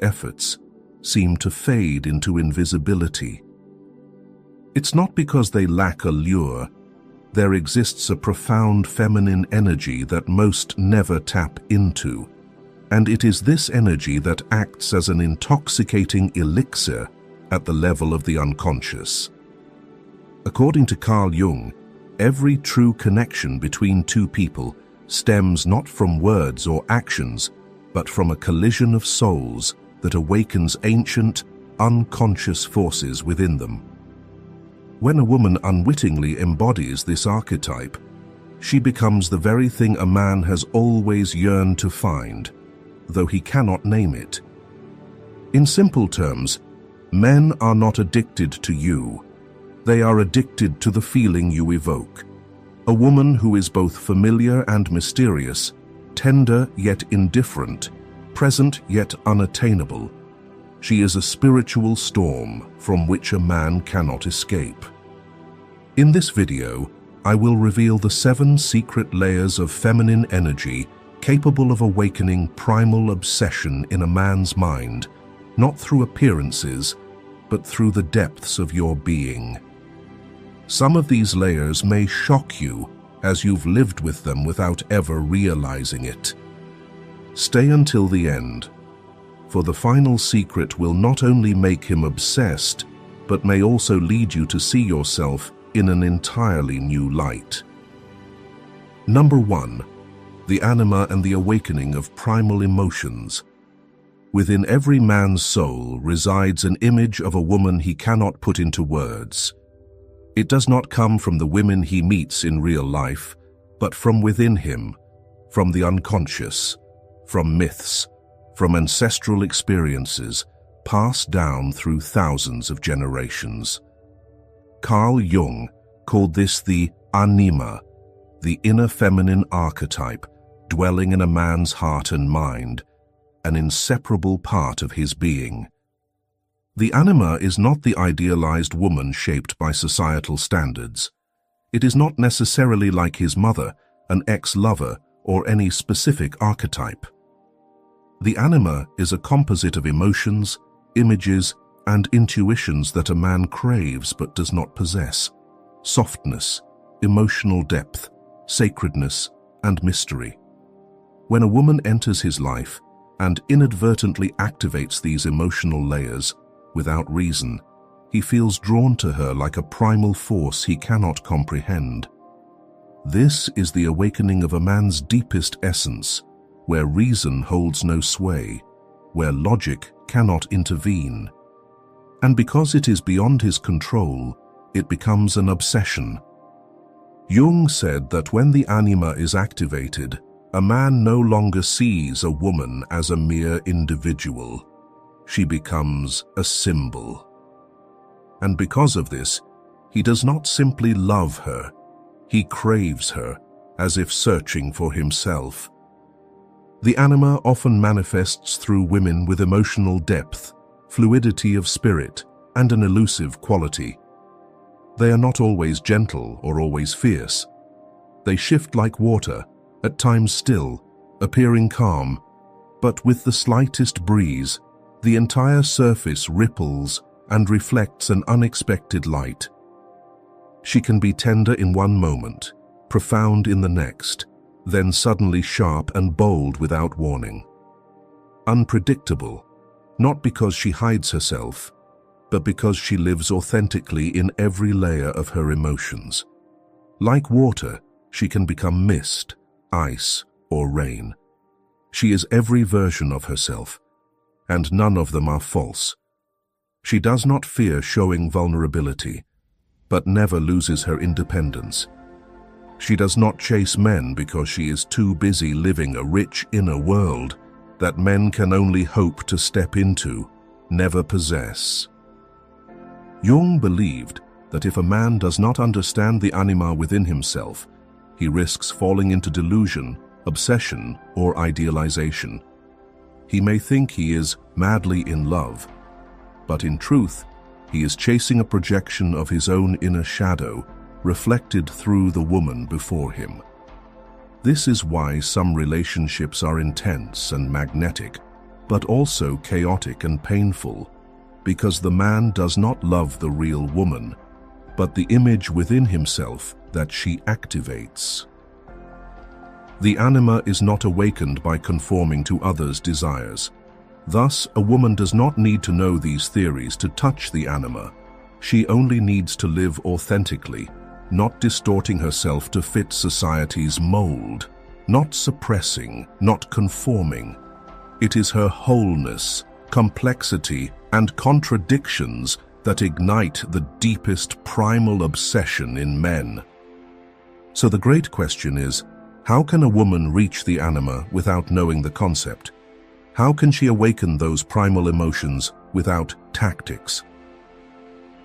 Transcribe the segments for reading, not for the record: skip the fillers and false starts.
efforts seem to fade into invisibility. It's not because they lack allure. There exists a profound feminine energy that most never tap into, and it is this energy that acts as an intoxicating elixir at the level of the unconscious. According to Carl Jung, every true connection between two people stems not from words or actions, but from a collision of souls that awakens ancient, unconscious forces within them. When a woman unwittingly embodies this archetype, she becomes the very thing a man has always yearned to find, though he cannot name it. In simple terms, men are not addicted to you. They are addicted to the feeling you evoke. A woman who is both familiar and mysterious, tender yet indifferent, present yet unattainable. She is a spiritual storm from which a man cannot escape. In this video, I will reveal the 7 secret layers of feminine energy capable of awakening primal obsession in a man's mind, not through appearances, but through the depths of your being. Some of these layers may shock you as you've lived with them without ever realizing it. Stay until the end, for the final secret will not only make him obsessed, but may also lead you to see yourself in an entirely new light. Number 1. The anima and the awakening of primal emotions. Within every man's soul resides an image of a woman he cannot put into words. It does not come from the women he meets in real life, but from within him, from the unconscious, from myths, from ancestral experiences passed down through thousands of generations. Carl Jung called this the anima, the inner feminine archetype dwelling in a man's heart and mind, an inseparable part of his being. The anima is not the idealized woman shaped by societal standards. It is not necessarily like his mother, an ex-lover, or any specific archetype. The anima is a composite of emotions, images, and intuitions that a man craves but does not possess. Softness, emotional depth, sacredness, and mystery. When a woman enters his life and inadvertently activates these emotional layers without reason, he feels drawn to her like a primal force he cannot comprehend. This is the awakening of a man's deepest essence, where reason holds no sway, where logic cannot intervene. And because it is beyond his control, it becomes an obsession. Jung said that when the anima is activated, a man no longer sees a woman as a mere individual. She becomes a symbol. And because of this, he does not simply love her, he craves her, as if searching for himself. The anima often manifests through women with emotional depth, fluidity of spirit, and an elusive quality. They are not always gentle or always fierce. They shift like water, at times still, appearing calm, but with the slightest breeze, the entire surface ripples and reflects an unexpected light. She can be tender in one moment, profound in the next, then suddenly sharp and bold without warning. Unpredictable, not because she hides herself, but because she lives authentically in every layer of her emotions. Like water, she can become mist, ice, or rain. She is every version of herself, and none of them are false. She does not fear showing vulnerability, but never loses her independence. She does not chase men because she is too busy living a rich inner world that men can only hope to step into, never possess. Jung believed that if a man does not understand the anima within himself, he risks falling into delusion, obsession, or idealization. He may think he is madly in love, but in truth, he is chasing a projection of his own inner shadow, reflected through the woman before him. This is why some relationships are intense and magnetic, but also chaotic and painful, because the man does not love the real woman, but the image within himself that she activates. The anima is not awakened by conforming to others' desires. Thus, a woman does not need to know these theories to touch the anima. She only needs to live authentically, not distorting herself to fit society's mold, not suppressing, not conforming. It is her wholeness, complexity, and contradictions that ignite the deepest primal obsession in men. So the great question is, how can a woman reach the anima without knowing the concept? How can she awaken those primal emotions without tactics?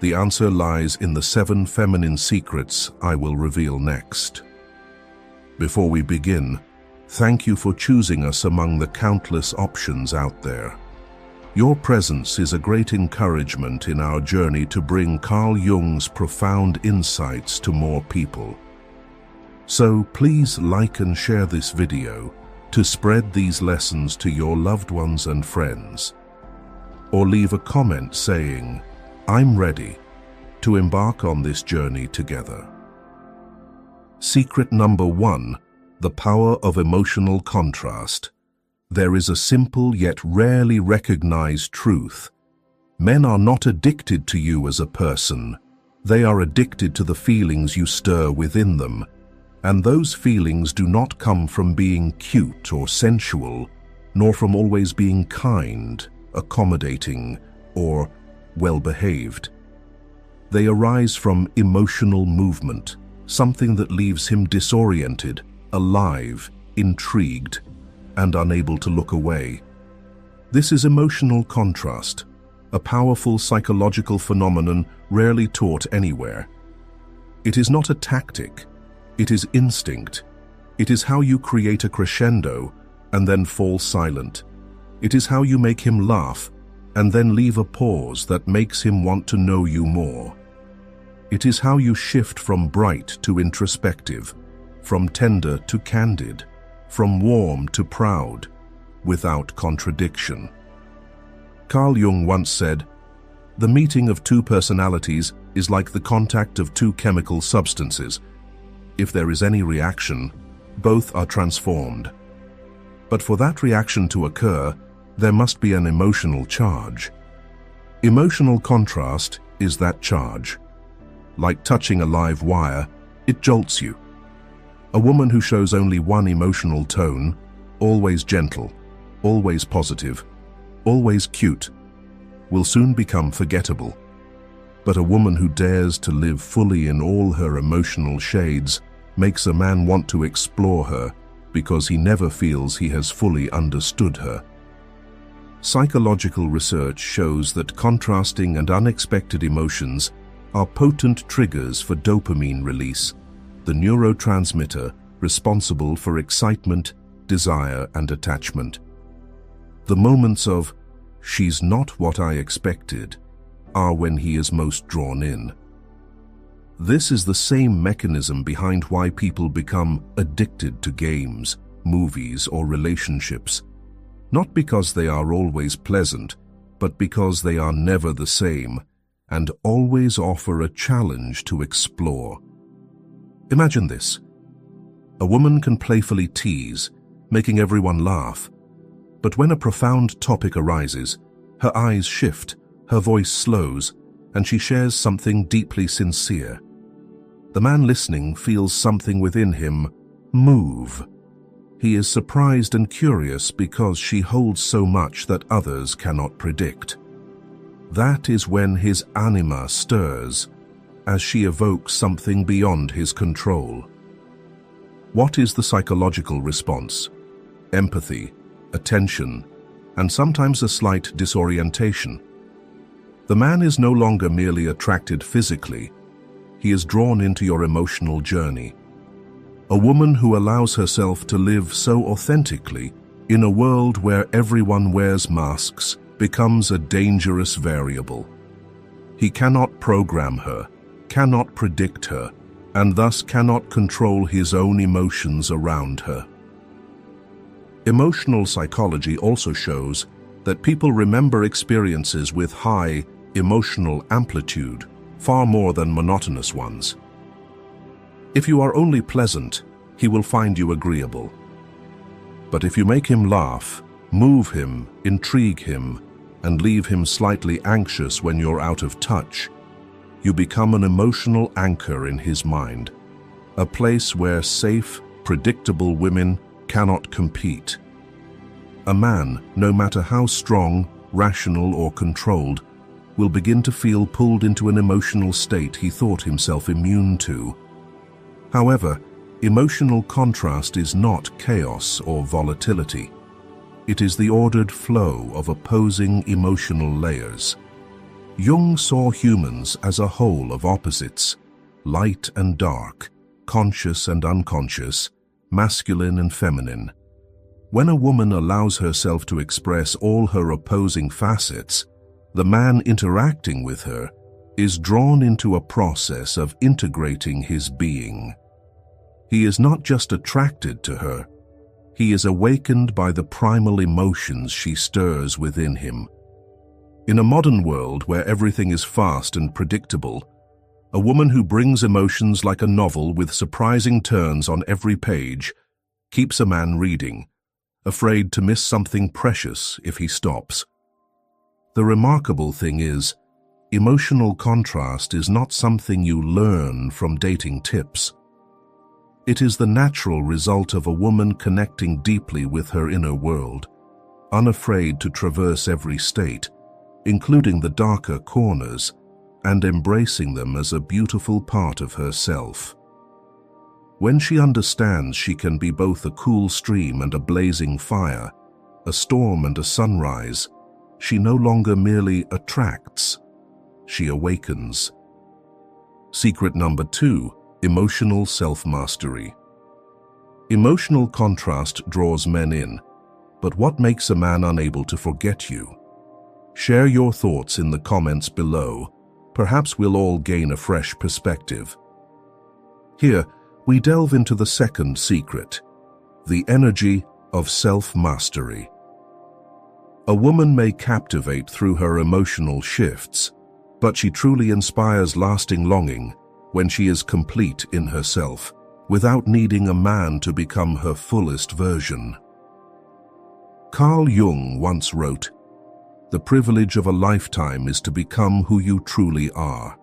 The answer lies in the 7 feminine secrets I will reveal next. Before we begin, thank you for choosing us among the countless options out there. Your presence is a great encouragement in our journey to bring Carl Jung's profound insights to more people. So please like and share this video to spread these lessons to your loved ones and friends. Or leave a comment saying, "I'm ready," to embark on this journey together. Secret number 1, the power of emotional contrast. There is a simple yet rarely recognized truth. Men are not addicted to you as a person. They are addicted to the feelings you stir within them. And those feelings do not come from being cute or sensual, nor from always being kind, accommodating, or well-behaved. They arise from emotional movement, something that leaves him disoriented, alive, intrigued, and unable to look away. This is emotional contrast, a powerful psychological phenomenon rarely taught anywhere. It is not a tactic, it is instinct. It is how you create a crescendo and then fall silent. It is how you make him laugh and then leave a pause that makes him want to know you more. It is how you shift from bright to introspective, from tender to candid, from warm to proud, without contradiction. Carl Jung once said, "The meeting of 2 personalities is like the contact of 2 chemical substances. If there is any reaction, both are transformed. But for that reaction to occur, there must be an emotional charge. Emotional contrast is that charge. Like touching a live wire, it jolts you. A woman who shows only one emotional tone, always gentle, always positive, always cute, will soon become forgettable. But a woman who dares to live fully in all her emotional shades makes a man want to explore her because he never feels he has fully understood her. Psychological research shows that contrasting and unexpected emotions are potent triggers for dopamine release, the neurotransmitter responsible for excitement, desire, and attachment. The moments of, "She's not what I expected," are when he is most drawn in. This is the same mechanism behind why people become addicted to games, movies, or relationships. Not because they are always pleasant, but because they are never the same and always offer a challenge to explore. Imagine this. A woman can playfully tease, making everyone laugh. But when a profound topic arises, her eyes shift, her voice slows, and she shares something deeply sincere. The man listening feels something within him move. He is surprised and curious because she holds so much that others cannot predict. That is when his anima stirs, as she evokes something beyond his control. What is the psychological response? Empathy, attention, and sometimes a slight disorientation. The man is no longer merely attracted physically. He is drawn into your emotional journey. A woman who allows herself to live so authentically in a world where everyone wears masks becomes a dangerous variable. He cannot program her, cannot predict her, and thus cannot control his own emotions around her. Emotional psychology also shows that people remember experiences with high emotional amplitude far more than monotonous ones. If you are only pleasant, he will find you agreeable. But if you make him laugh, move him, intrigue him, and leave him slightly anxious when you're out of touch, you become an emotional anchor in his mind, a place where safe, predictable women cannot compete. A man, no matter how strong, rational, or controlled, will begin to feel pulled into an emotional state he thought himself immune to. However, emotional contrast is not chaos or volatility. It is the ordered flow of opposing emotional layers. Jung saw humans as a whole of opposites, light and dark, conscious and unconscious, masculine and feminine. When a woman allows herself to express all her opposing facets, the man interacting with her is drawn into a process of integrating his being. He is not just attracted to her, he is awakened by the primal emotions she stirs within him. In a modern world where everything is fast and predictable, a woman who brings emotions like a novel with surprising turns on every page keeps a man reading, afraid to miss something precious if he stops. The remarkable thing is, emotional contrast is not something you learn from dating tips. It is the natural result of a woman connecting deeply with her inner world, unafraid to traverse every state, including the darker corners, and embracing them as a beautiful part of herself. When she understands she can be both a cool stream and a blazing fire, a storm and a sunrise, she no longer merely attracts, she awakens. Secret number 2, emotional self-mastery. Emotional contrast draws men in, but what makes a man unable to forget you? Share your thoughts in the comments below. Perhaps we'll all gain a fresh perspective. Here, we delve into the second secret, the energy of self-mastery. A woman may captivate through her emotional shifts, but she truly inspires lasting longing when she is complete in herself, without needing a man to become her fullest version. Carl Jung once wrote, "The privilege of a lifetime is to become who you truly are."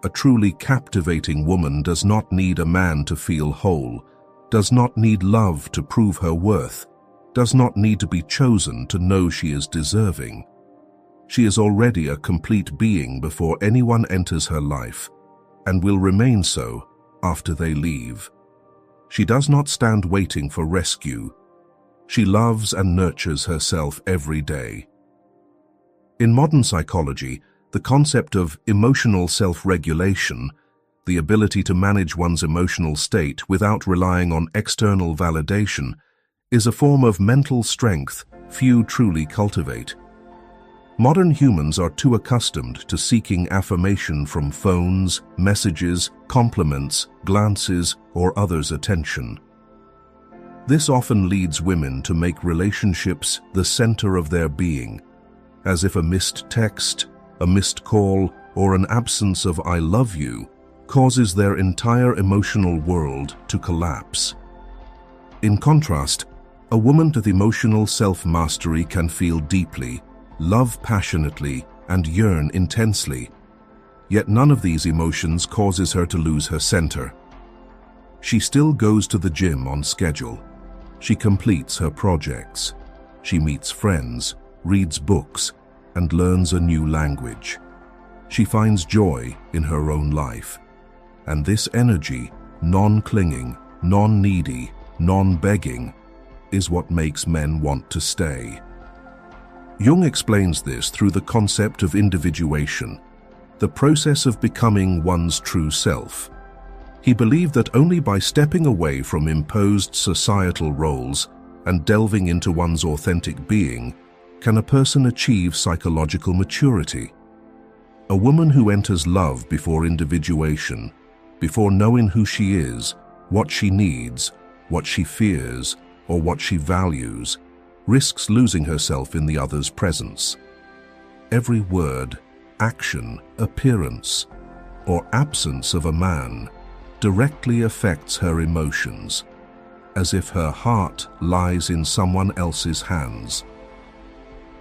A truly captivating woman does not need a man to feel whole, does not need love to prove her worth, does not need to be chosen to know she is deserving. She is already a complete being before anyone enters her life, and will remain so after they leave. She does not stand waiting for rescue. She loves and nurtures herself every day. In modern psychology, the concept of emotional self-regulation, the ability to manage one's emotional state without relying on external validation, is a form of mental strength few truly cultivate. Modern humans are too accustomed to seeking affirmation from phones, messages, compliments, glances, or others' attention. This often leads women to make relationships the center of their being, as if a missed text, a missed call, or an absence of "I love you" causes their entire emotional world to collapse. In contrast, a woman with emotional self-mastery can feel deeply, love passionately, and yearn intensely. Yet none of these emotions causes her to lose her center. She still goes to the gym on schedule. She completes her projects. She meets friends, reads books, and learns a new language. She finds joy in her own life. And this energy, non-clinging, non-needy, non-begging, is what makes men want to stay. Jung explains this through the concept of individuation, the process of becoming one's true self. He believed that only by stepping away from imposed societal roles and delving into one's authentic being can a person achieve psychological maturity. A woman who enters love before individuation, before knowing who she is, what she needs, what she fears, or what she values, risks losing herself in the other's presence. Every word, action, appearance, or absence of a man directly affects her emotions, as if her heart lies in someone else's hands.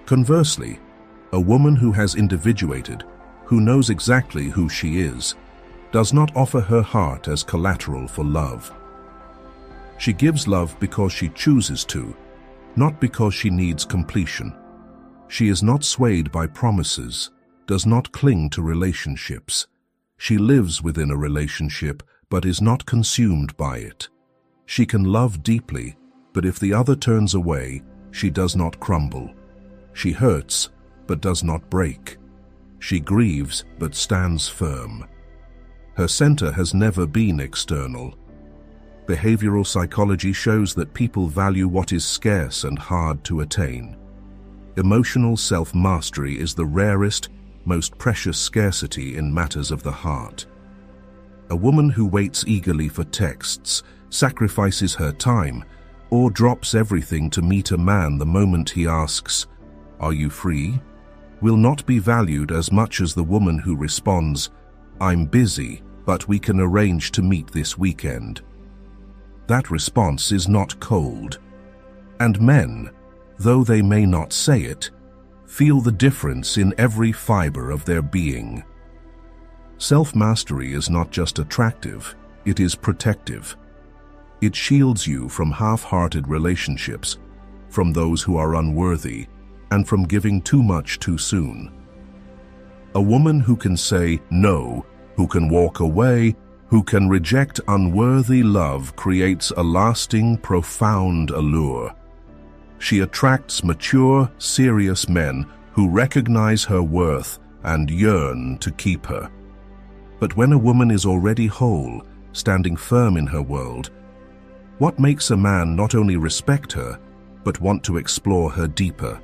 Conversely, a woman who has individuated, who knows exactly who she is, does not offer her heart as collateral for love. She gives love because she chooses to, not because she needs completion. She is not swayed by promises, does not cling to relationships. She lives within a relationship but is not consumed by it. She can love deeply, but if the other turns away, she does not crumble. She hurts, but does not break. She grieves, but stands firm. Her center has never been external. Behavioral psychology shows that people value what is scarce and hard to attain. Emotional self-mastery is the rarest, most precious scarcity in matters of the heart. A woman who waits eagerly for texts, sacrifices her time, or drops everything to meet a man the moment he asks, "Are you free?" will not be valued as much as the woman who responds, "I'm busy, but we can arrange to meet this weekend." That response is not cold. And men, though they may not say it, feel the difference in every fiber of their being. Self-mastery is not just attractive, it is protective. It shields you from half-hearted relationships, from those who are unworthy, and from giving too much too soon. A woman who can say no, who can walk away, who can reject unworthy love creates a lasting, profound allure. She attracts mature, serious men who recognize her worth and yearn to keep her. But when a woman is already whole, standing firm in her world, what makes a man not only respect her, but want to explore her deeper,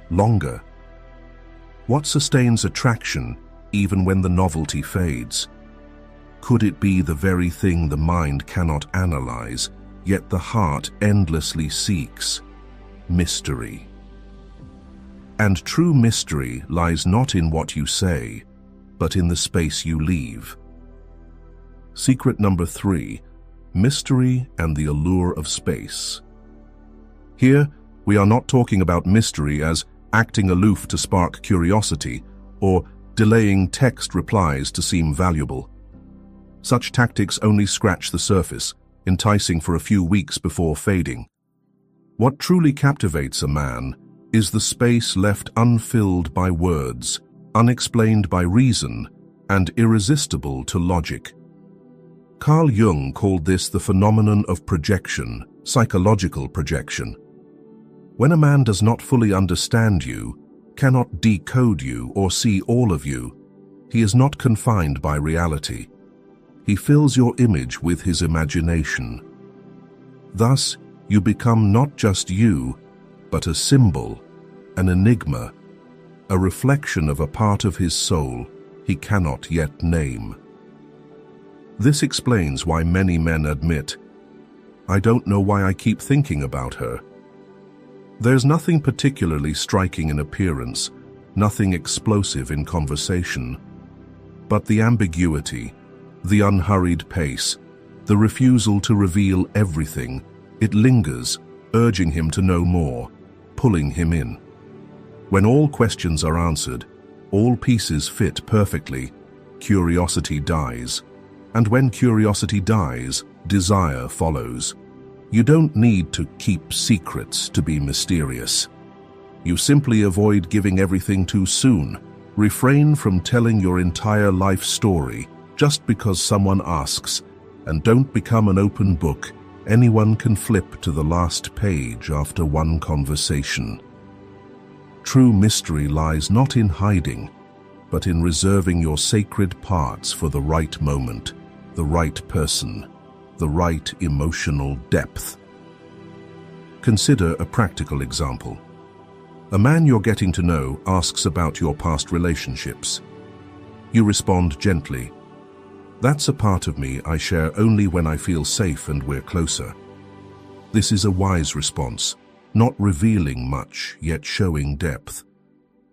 longer? What sustains attraction even when the novelty fades? Could it be the very thing the mind cannot analyze, yet the heart endlessly seeks? Mystery. And true mystery lies not in what you say, but in the space you leave. Secret number 3, mystery and the allure of space. Here, we are not talking about mystery as acting aloof to spark curiosity or delaying text replies to seem valuable. Such tactics only scratch the surface, enticing for a few weeks before fading. What truly captivates a man is the space left unfilled by words, unexplained by reason, and irresistible to logic. Carl Jung called this the phenomenon of projection, psychological projection. When a man does not fully understand you, cannot decode you or see all of you, he is not confined by reality. He fills your image with his imagination. Thus, you become not just you, but a symbol, an enigma, a reflection of a part of his soul he cannot yet name. This explains why many men admit, "I don't know why I keep thinking about her." There's nothing particularly striking in appearance, nothing explosive in conversation, but the ambiguity, the unhurried pace, the refusal to reveal everything, it lingers, urging him to know more, pulling him in. When all questions are answered, all pieces fit perfectly, curiosity dies. And when curiosity dies, desire follows. You don't need to keep secrets to be mysterious. You simply avoid giving everything too soon. Refrain from telling your entire life story just because someone asks, and don't become an open book anyone can flip to the last page after one conversation. True mystery lies not in hiding, but in reserving your sacred parts for the right moment, the right person, the right emotional depth. Consider a practical example. A man you're getting to know asks about your past relationships. You respond gently, "That's a part of me I share only when I feel safe and we're closer." This is a wise response, not revealing much, yet showing depth.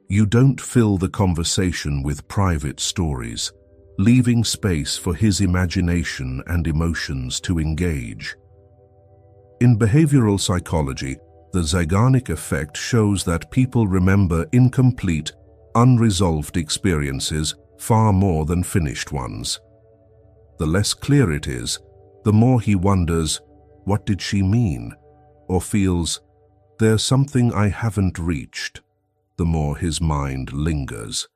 You don't fill the conversation with private stories, leaving space for his imagination and emotions to engage. In behavioral psychology, the Zeigarnik effect shows that people remember incomplete, unresolved experiences far more than finished ones. The less clear it is, the more he wonders, "What did she mean?" or feels, "There's something I haven't reached," the more his mind lingers.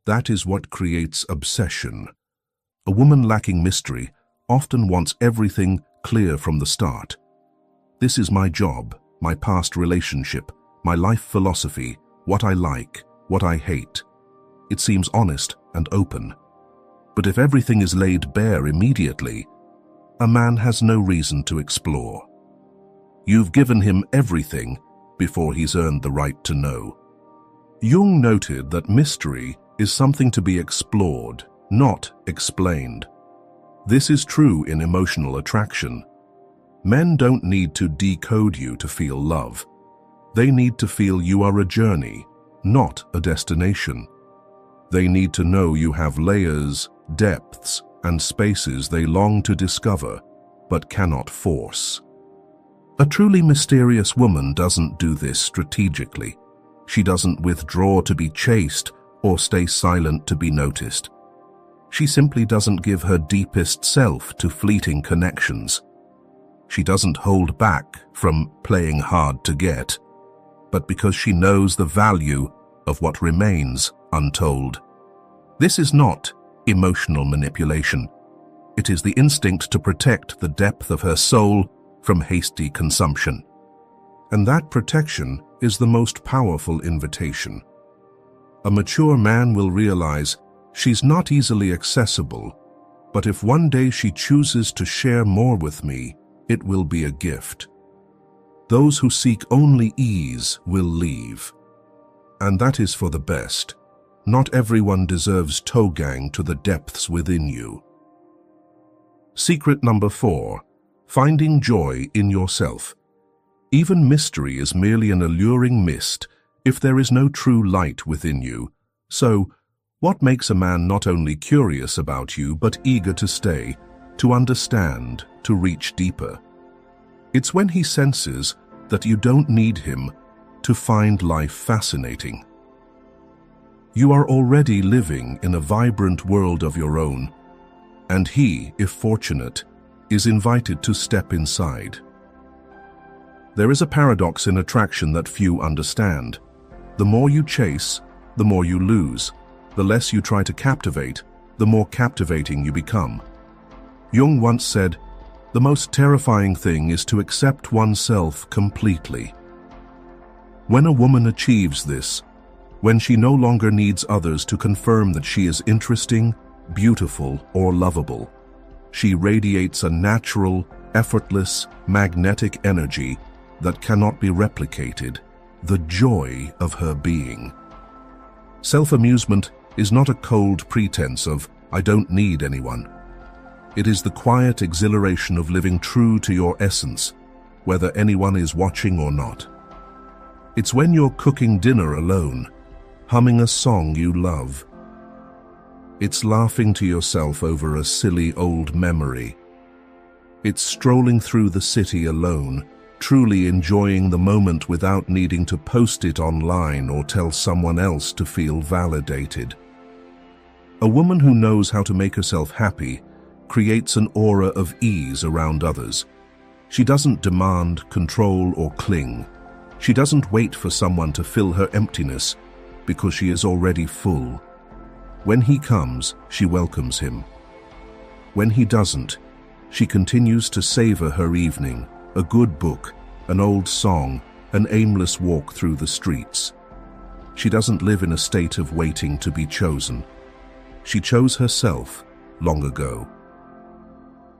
That is what creates obsession. A woman lacking mystery often wants everything clear from the start. This is my job, my past relationship, my life philosophy, what I like, what I hate. It seems honest and open. But if everything is laid bare immediately, a man has no reason to explore. You've given him everything before he's earned the right to know. Jung noted that mystery is something to be explored, not explained. This is true in emotional attraction. Men don't need to decode you to feel love. They need to feel you are a journey, not a destination. They need to know you have layers, depths, and spaces they long to discover, but cannot force. A truly mysterious woman doesn't do this strategically. She doesn't withdraw to be chased or stay silent to be noticed. She simply doesn't give her deepest self to fleeting connections. She doesn't hold back from playing hard to get, but because she knows the value of what remains untold. This is not emotional manipulation. It is the instinct to protect the depth of her soul from hasty consumption. And that protection is the most powerful invitation. A mature man will realize she's not easily accessible, but if one day she chooses to share more with me, it will be a gift. Those who seek only ease will leave. And that is for the best. Not everyone deserves togang to the depths within you. Secret number 4. Finding joy in yourself. Even mystery is merely an alluring mist if there is no true light within you. So, what makes a man not only curious about you but eager to stay, to understand, to reach deeper? It's when he senses that you don't need him to find life fascinating. You are already living in a vibrant world of your own, and he, if fortunate, is invited to step inside. There is a paradox in attraction that few understand. The more you chase, the more you lose. The less you try to captivate, the more captivating you become. Jung once said, "The most terrifying thing is to accept oneself completely." When a woman achieves this, when she no longer needs others to confirm that she is interesting, beautiful, or lovable, she radiates a natural, effortless, magnetic energy that cannot be replicated, the joy of her being. Self-amusement is not a cold pretense of, "I don't need anyone." It is the quiet exhilaration of living true to your essence, whether anyone is watching or not. It's when you're cooking dinner alone, humming a song you love. It's laughing to yourself over a silly old memory. It's strolling through the city alone, truly enjoying the moment without needing to post it online or tell someone else to feel validated. A woman who knows how to make herself happy creates an aura of ease around others. She doesn't demand, control, or cling. She doesn't wait for someone to fill her emptiness because she is already full. When he comes, she welcomes him. When he doesn't, she continues to savor her evening, a good book, an old song, an aimless walk through the streets. She doesn't live in a state of waiting to be chosen. She chose herself long ago.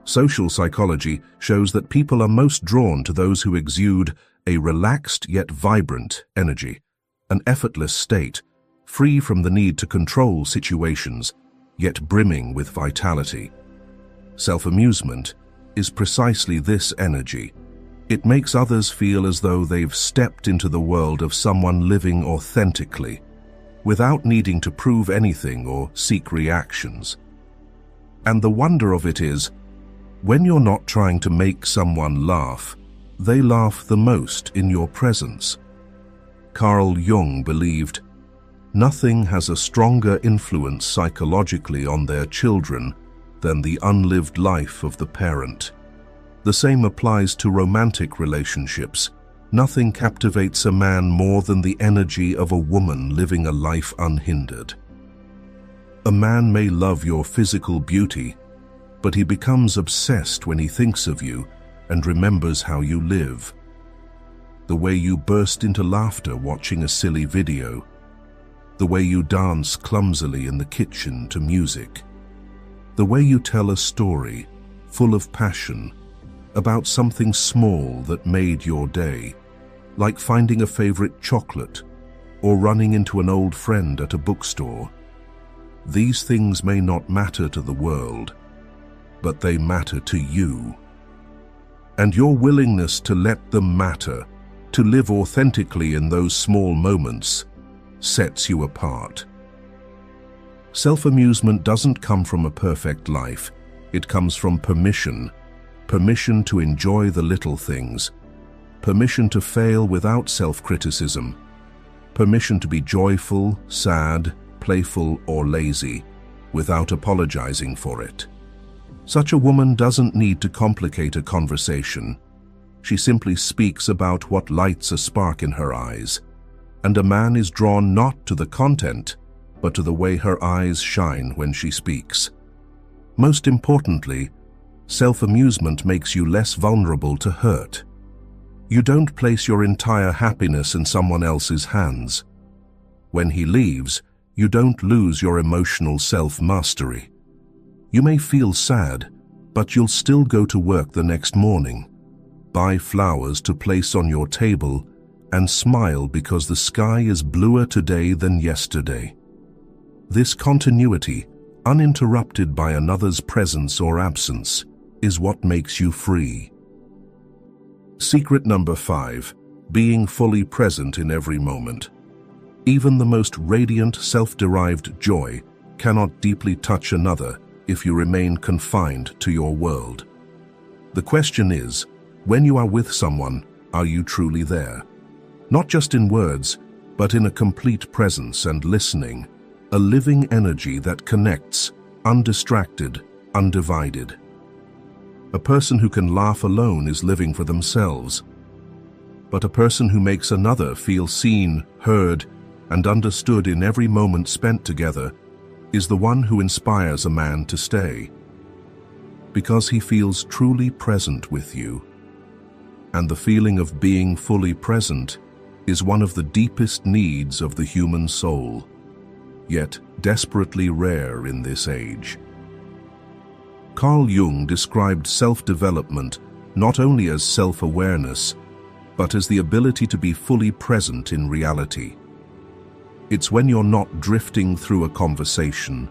Social psychology shows that people are most drawn to those who exude a relaxed yet vibrant energy, an effortless state, free from the need to control situations, yet brimming with vitality. Self-amusement is precisely this energy. It makes others feel as though they've stepped into the world of someone living authentically, without needing to prove anything or seek reactions. And the wonder of it is, when you're not trying to make someone laugh, they laugh the most in your presence. Carl Jung believed, nothing has a stronger influence psychologically on their children than the unlived life of the parent. The same applies to romantic relationships. Nothing captivates a man more than the energy of a woman living a life unhindered. A man may love your physical beauty, but he becomes obsessed when he thinks of you and remembers how you live. The way you burst into laughter watching a silly video, the way you dance clumsily in the kitchen to music, the way you tell a story full of passion about something small that made your day, like finding a favorite chocolate or running into an old friend at a bookstore. These things may not matter to the world, but they matter to you. And your willingness to let them matter, to live authentically in those small moments, sets you apart. Self-amusement doesn't come from a perfect life. It comes from permission to enjoy the little things, permission to fail without self-criticism, permission to be joyful, sad, playful, or lazy, without apologizing for it. Such a woman doesn't need to complicate a conversation. She simply speaks about what lights a spark in her eyes, and a man is drawn not to the content, but to the way her eyes shine when she speaks. Most importantly, self-amusement makes you less vulnerable to hurt. You don't place your entire happiness in someone else's hands. When he leaves, you don't lose your emotional self-mastery. You may feel sad, but you'll still go to work the next morning, buy flowers to place on your table, and smile because the sky is bluer today than yesterday. This continuity, uninterrupted by another's presence or absence, is what makes you free. Secret number 5, being fully present in every moment. Even the most radiant self-derived joy cannot deeply touch another if you remain confined to your world. The question is, when you are with someone, are you truly there? Not just in words, but in a complete presence and listening, a living energy that connects, undistracted, undivided. A person who can laugh alone is living for themselves, but a person who makes another feel seen, heard, and understood in every moment spent together is the one who inspires a man to stay, because he feels truly present with you. And the feeling of being fully present is one of the deepest needs of the human soul, yet desperately rare in this age. Carl Jung described self-development not only as self-awareness, but as the ability to be fully present in reality. It's when you're not drifting through a conversation,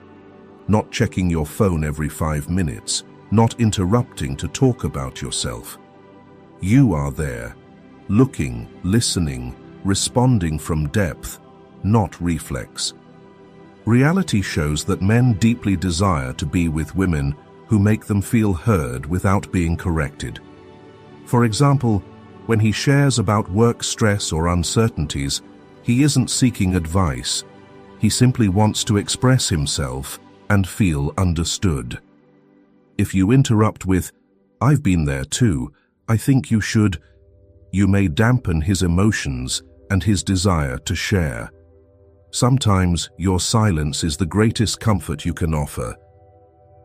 not checking your phone every 5 minutes, not interrupting to talk about yourself. You are there, looking, listening, responding from depth, not reflex. Reality shows that men deeply desire to be with women who make them feel heard without being corrected. For example, when he shares about work stress or uncertainties, he isn't seeking advice. He simply wants to express himself and feel understood. If you interrupt with, "I've been there too, I think you should," you may dampen his emotions and his desire to share. Sometimes your silence is the greatest comfort you can offer.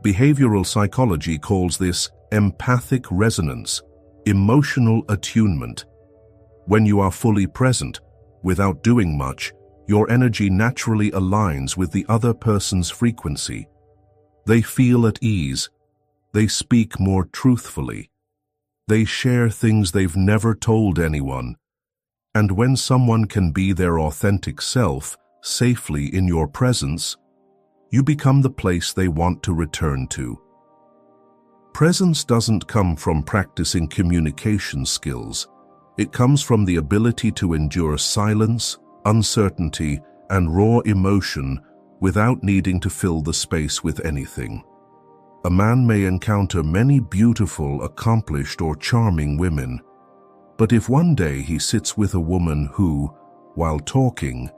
Behavioral psychology calls this empathic resonance, emotional attunement. When you are fully present, without doing much, your energy naturally aligns with the other person's frequency. They feel at ease. They speak more truthfully. They share things they've never told anyone. And when someone can be their authentic self safely in your presence, you become the place they want to return to. Presence doesn't come from practicing communication skills. It comes from the ability to endure silence, uncertainty, and raw emotion without needing to fill the space with anything. A man may encounter many beautiful, accomplished, or charming women, but if one day he sits with a woman who, while talking,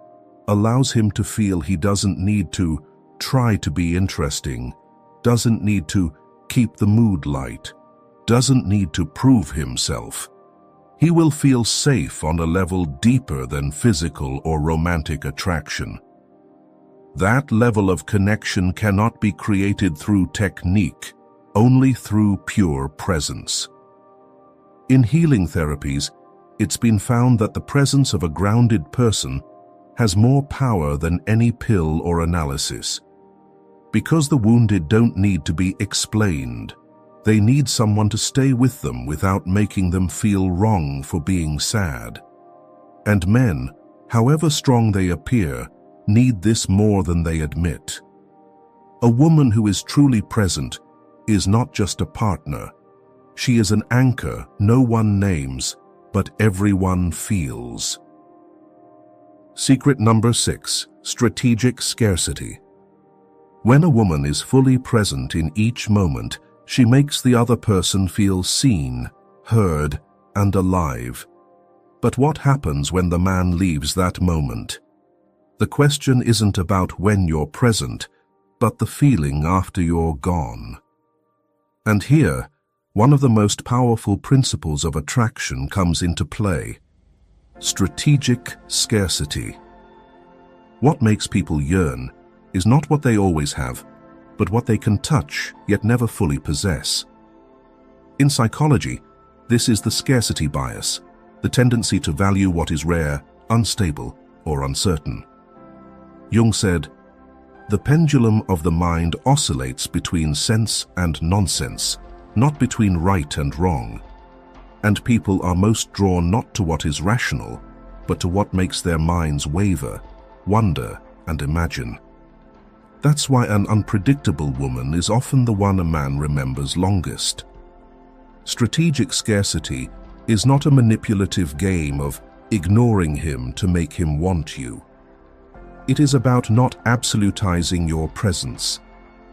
allows him to feel he doesn't need to try to be interesting, doesn't need to keep the mood light, doesn't need to prove himself, he will feel safe on a level deeper than physical or romantic attraction. That level of connection cannot be created through technique, only through pure presence. In healing therapies, it's been found that the presence of a grounded person has more power than any pill or analysis. Because the wounded don't need to be explained, they need someone to stay with them without making them feel wrong for being sad. And men, however strong they appear, need this more than they admit. A woman who is truly present is not just a partner. She is an anchor no one names, but everyone feels. Secret number 6, strategic scarcity. When a woman is fully present in each moment, she makes the other person feel seen, heard, and alive. But what happens when the man leaves that moment? The question isn't about when you're present, but the feeling after you're gone. And here, one of the most powerful principles of attraction comes into play: strategic scarcity. What makes people yearn is not what they always have, but what they can touch yet never fully possess. In psychology, this is the scarcity bias, the tendency to value what is rare, unstable, or uncertain. Jung said, "The pendulum of the mind oscillates between sense and nonsense, not between right and wrong. And people are most drawn not to what is rational, but to what makes their minds waver, wonder, and imagine." That's why an unpredictable woman is often the one a man remembers longest. Strategic scarcity is not a manipulative game of ignoring him to make him want you. It is about not absolutizing your presence.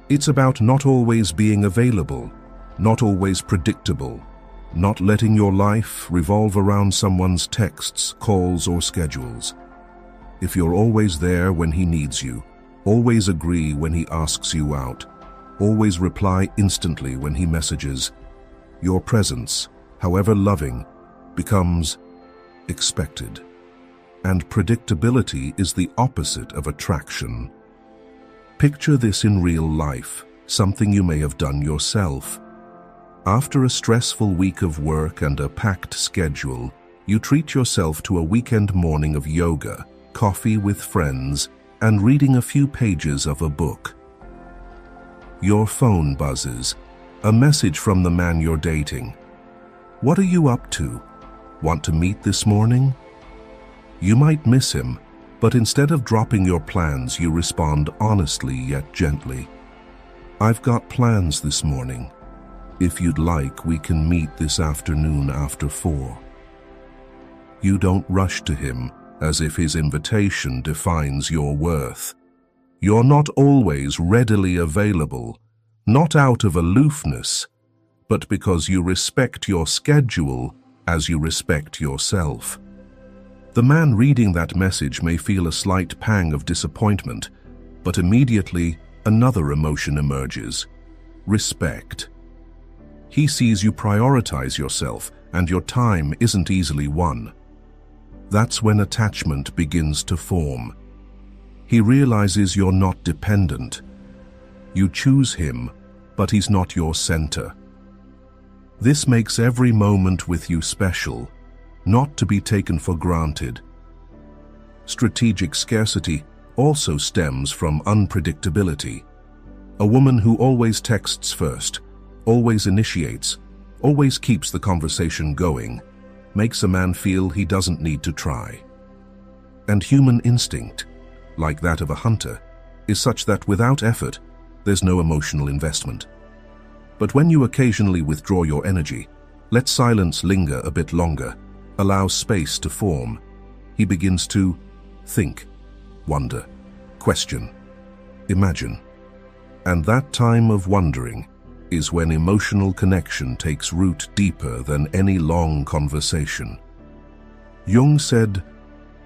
It's about not always being available, not always predictable, not letting your life revolve around someone's texts, calls, or schedules. If you're always there when he needs you, always agree when he asks you out, always reply instantly when he messages, your presence, however loving, becomes expected. And predictability is the opposite of attraction. Picture this in real life, something you may have done yourself. After a stressful week of work and a packed schedule, you treat yourself to a weekend morning of yoga, coffee with friends, and reading a few pages of a book. Your phone buzzes, a message from the man you're dating. What are you up to? Want to meet this morning? You might miss him, but instead of dropping your plans, you respond honestly yet gently. I've got plans this morning. If you'd like, we can meet this afternoon after 4. You don't rush to him as if his invitation defines your worth. You're not always readily available, not out of aloofness, but because you respect your schedule as you respect yourself. The man reading that message may feel a slight pang of disappointment, but immediately another emotion emerges: respect. He sees you prioritize yourself, and your time isn't easily won. That's when attachment begins to form. He realizes you're not dependent. You choose him, but he's not your center. This makes every moment with you special, not to be taken for granted. Strategic scarcity also stems from unpredictability. A woman who always texts first, always initiates, always keeps the conversation going, makes a man feel he doesn't need to try. And human instinct, like that of a hunter, is such that without effort, there's no emotional investment. But when you occasionally withdraw your energy, let silence linger a bit longer, allow space to form, he begins to think, wonder, question, imagine. And that time of wondering is when emotional connection takes root deeper than any long conversation. Jung said,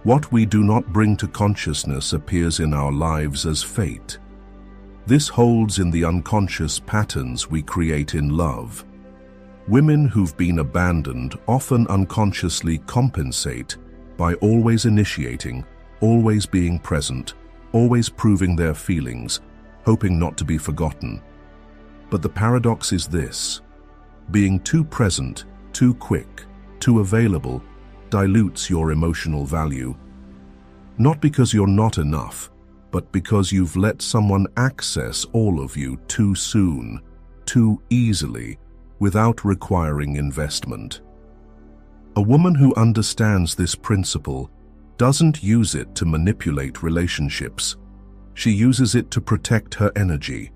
"What we do not bring to consciousness appears in our lives as fate. This holds in the unconscious patterns we create in love. Women who've been abandoned often unconsciously compensate by always initiating, always being present, always proving their feelings, hoping not to be forgotten. But the paradox is this: being too present, too quick, too available dilutes your emotional value. Not because you're not enough, but because you've let someone access all of you too soon, too easily, without requiring investment. A woman who understands this principle doesn't use it to manipulate relationships. She uses it to protect her energy.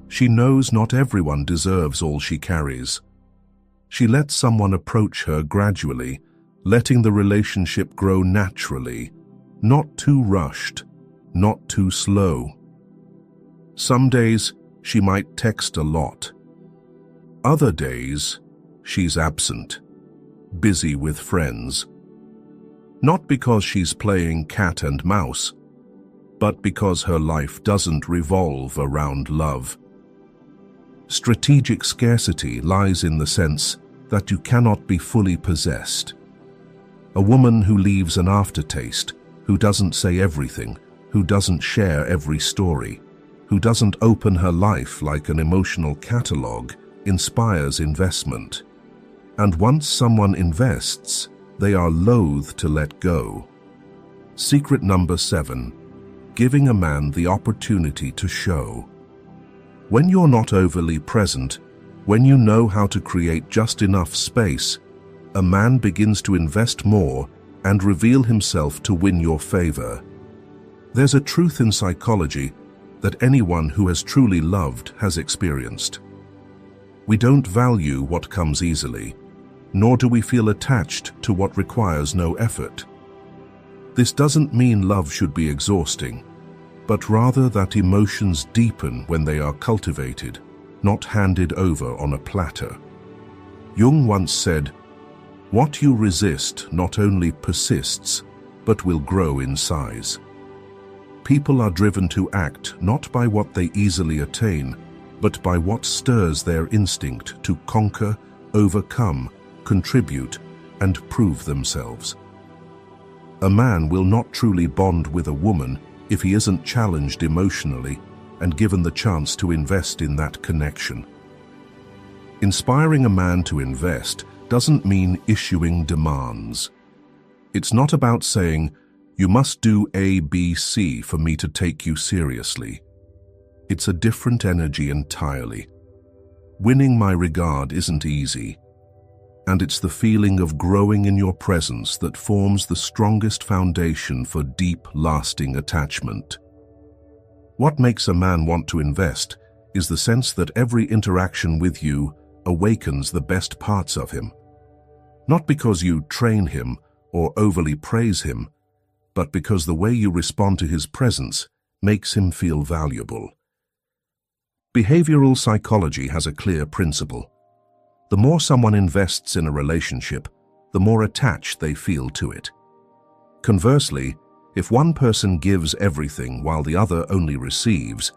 She knows not everyone deserves all she carries. She lets someone approach her gradually, letting the relationship grow naturally, not too rushed, not too slow. Some days she might text a lot. Other days she's absent, busy with friends. Not because she's playing cat and mouse, but because her life doesn't revolve around love. Strategic scarcity lies in the sense that you cannot be fully possessed. A woman who leaves an aftertaste, who doesn't say everything, who doesn't share every story, who doesn't open her life like an emotional catalog, inspires investment. And once someone invests, they are loath to let go. Secret number 7, giving a man the opportunity to show. When you're not overly present, when you know how to create just enough space, a man begins to invest more and reveal himself to win your favor. There's a truth in psychology that anyone who has truly loved has experienced. We don't value what comes easily, nor do we feel attached to what requires no effort. This doesn't mean love should be exhausting, but rather that emotions deepen when they are cultivated, not handed over on a platter. Jung once said, "What you resist not only persists, but will grow in size." People are driven to act not by what they easily attain, but by what stirs their instinct to conquer, overcome, contribute, and prove themselves. A man will not truly bond with a woman if he isn't challenged emotionally and given the chance to invest in that connection. Inspiring a man to invest doesn't mean issuing demands. It's not about saying, "You must do A, B, C for me to take you seriously." It's a different energy entirely. Winning my regard isn't easy, and it's the feeling of growing in your presence that forms the strongest foundation for deep, lasting attachment. What makes a man want to invest is the sense that every interaction with you awakens the best parts of him. Not because you train him or overly praise him, but because the way you respond to his presence makes him feel valuable. Behavioral psychology has a clear principle. The more someone invests in a relationship, the more attached they feel to it. Conversely, if one person gives everything while the other only receives,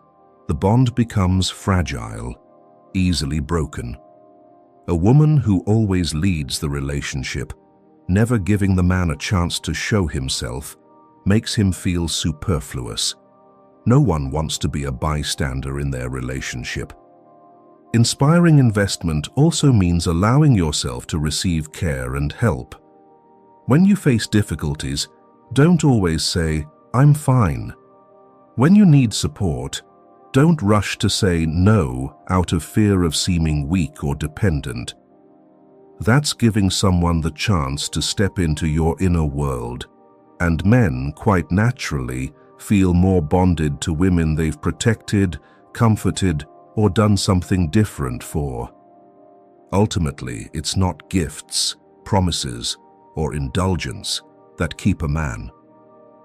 the bond becomes fragile, easily broken. A woman who always leads the relationship, never giving the man a chance to show himself, makes him feel superfluous. No one wants to be a bystander in their relationship. Inspiring investment also means allowing yourself to receive care and help. When you face difficulties, don't always say, "I'm fine." When you need support, don't rush to say no out of fear of seeming weak or dependent. That's giving someone the chance to step into your inner world, and men, quite naturally, feel more bonded to women they've protected, comforted, or done something different for. Ultimately, it's not gifts, promises, or indulgence that keep a man.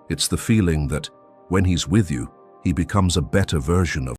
It's the feeling that when he's with you, he becomes a better version of